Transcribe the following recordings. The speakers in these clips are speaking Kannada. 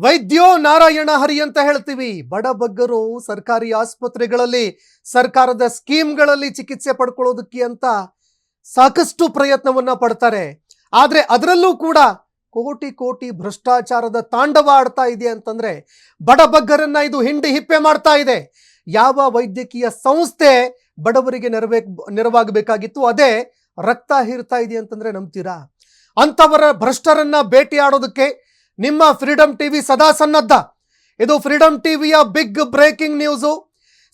ವೈದ್ಯೋ ನಾರಾಯಣ ಹರಿ ಅಂತ ಹೇಳ್ತೀವಿ. ಬಡಬಗ್ಗರು ಸರ್ಕಾರಿ ಆಸ್ಪತ್ರೆಗಳಲ್ಲಿ ಸರ್ಕಾರದ ಸ್ಕೀಮ್ಗಳಲ್ಲಿ ಚಿಕಿತ್ಸೆ ಪಡ್ಕೊಳ್ಳೋದಕ್ಕೆ ಅಂತ ಸಾಕಷ್ಟು ಪ್ರಯತ್ನವನ್ನ ಪಡ್ತಾರೆ. ಆದ್ರೆ ಅದರಲ್ಲೂ ಕೂಡ ಕೋಟಿ ಕೋಟಿ ಭ್ರಷ್ಟಾಚಾರದ ತಾಂಡವ ಆಡ್ತಾ ಇದೆ ಅಂತಂದ್ರೆ ಬಡಬಗ್ಗರನ್ನ ಇದು ಹಿಂಡಿ ಹಿಪ್ಪೆ ಮಾಡ್ತಾ ಇದೆ. ಯಾವ ವೈದ್ಯಕೀಯ ಸಂಸ್ಥೆ ಬಡವರಿಗೆ ನೆರವಾಗಬೇಕಾಗಿತ್ತು ಅದೇ ರಕ್ತ ಹೀರ್ತಾ ಇದೆ ಅಂತಂದ್ರೆ ನಂಬ್ತೀರಾ? ಅಂತವರ ಭ್ರಷ್ಟರನ್ನ ಭೇಟಿಯಾಡೋದಕ್ಕೆ ನಿಮ್ಮ ಫ್ರೀಡಮ್ ಟಿವಿ ಸದಾ ಸನ್ನದ್ಧ. ಇದು ಫ್ರೀಡಮ್ ಟಿವಿಯ big breaking news.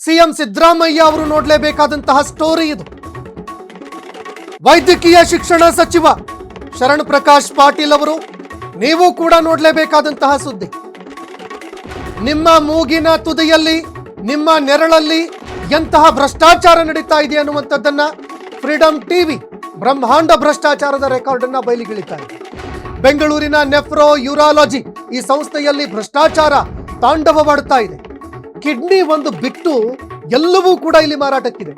CM Siddaramaiah ಅವರು ನೋಡಲೇಬೇಕಾದಂತಹ ಸ್ಟೋರಿ ಇದು. ವೈದ್ಯಕೀಯ ಶಿಕ್ಷಣ ಸಚಿವ ಶರಣ್ ಪ್ರಕಾಶ್ ಪಾಟೀಲ್ ಅವರು ನೀವು ಕೂಡ ನೋಡಲೇಬೇಕಾದಂತಹ ಸುದ್ದಿ. ನಿಮ್ಮ ಮೂಗಿನ ತುದಿಯಲ್ಲಿ ನಿಮ್ಮ ನೆರಳಲ್ಲಿ ಎಂತಹ ಭ್ರಷ್ಟಾಚಾರ ನಡೀತಾ ಇದೆ ಅನ್ನುವಂಥದ್ದನ್ನ ಫ್ರೀಡಮ್ ಟಿವಿ ಬ್ರಹ್ಮಾಂಡ ಭ್ರಷ್ಟಾಚಾರದ ರೆಕಾರ್ಡ್ ಅನ್ನ ಬಯಲಿಗಿಳಿತಾ ಇದೆ. ಬೆಂಗಳೂರಿನ ನೆಫ್ರೋ ಯೂರಾಲಜಿ ಈ ಸಂಸ್ಥೆಯಲ್ಲಿ ಭ್ರಷ್ಟಾಚಾರ ತಾಂಡವವಾಡ್ತಾ ಇದೆ. ಕಿಡ್ನಿ ಒಂದು ಬಿಟ್ಟು ಎಲ್ಲವೂ ಕೂಡ ಇಲ್ಲಿ ಮಾರಾಟಕ್ಕಿದೆ.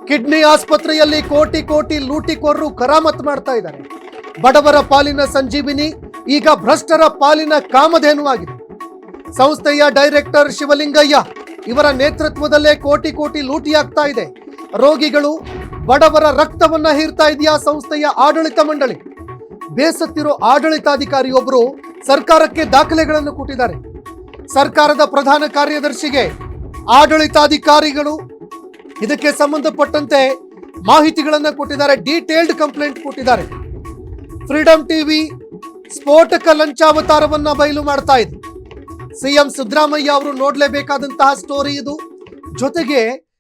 ಕಿಡ್ನಿ ಆಸ್ಪತ್ರೆಯಲ್ಲಿ ಕೋಟಿ ಕೋಟಿ ಲೂಟಿಕೋರರು ಕರಾಮತ್ ಮಾಡ್ತಾ ಇದ್ದಾರೆ. ಬಡವರ ಪಾಲಿನ ಸಂಜೀವಿನಿ ಈಗ ಭ್ರಷ್ಟರ ಪಾಲಿನ ಕಾಮಧೇನು ಆಗಿದೆ. ಸಂಸ್ಥೆಯ ಡೈರೆಕ್ಟರ್ ಶಿವಲಿಂಗಯ್ಯ ಇವರ ನೇತೃತ್ವದಲ್ಲೇ ಕೋಟಿ ಕೋಟಿ ಲೂಟಿಯಾಗ್ತಾ ಇದೆ. ರೋಗಿಗಳು ಬಡವರ ರಕ್ತವನ್ನ ಹೀರ್ತಾ ಇದೆಯಾ ಸಂಸ್ಥೆಯ ಆಡಳಿತ ಮಂಡಳಿ. ಬೇಸತ್ತಿರೋ ಆಡಳಿತಾಧಿಕಾರಿಯೊಬ್ಬರು ಸರ್ಕಾರಕ್ಕೆ ದಾಖಲೆಗಳನ್ನು ಕೊಟ್ಟಿದ್ದಾರೆ. ಸರ್ಕಾರದ ಪ್ರಧಾನ ಕಾರ್ಯದರ್ಶಿಗೆ ಆಡಳಿತಾಧಿಕಾರಿಗಳು ಇದಕ್ಕೆ ಸಂಬಂಧಪಟ್ಟಂತೆ ಮಾಹಿತಿಗಳನ್ನು ಕೊಟ್ಟಿದ್ದಾರೆ. ಡೀಟೇಲ್ಡ್ ಕಂಪ್ಲೇಂಟ್ ಕೊಟ್ಟಿದ್ದಾರೆ. ಫ್ರೀಡಮ್ ಟಿವಿ ಸ್ಫೋಟಕ ಲಂಚಾವತಾರವನ್ನ ಬಯಲು ಮಾಡ್ತಾ ಇದೆ. ಸಿಎಂ ಸಿದ್ದರಾಮಯ್ಯ ಅವರು ನೋಡಲೇಬೇಕಾದಂತಹ ಸ್ಟೋರಿ ಇದು. ಜೊತೆಗೆ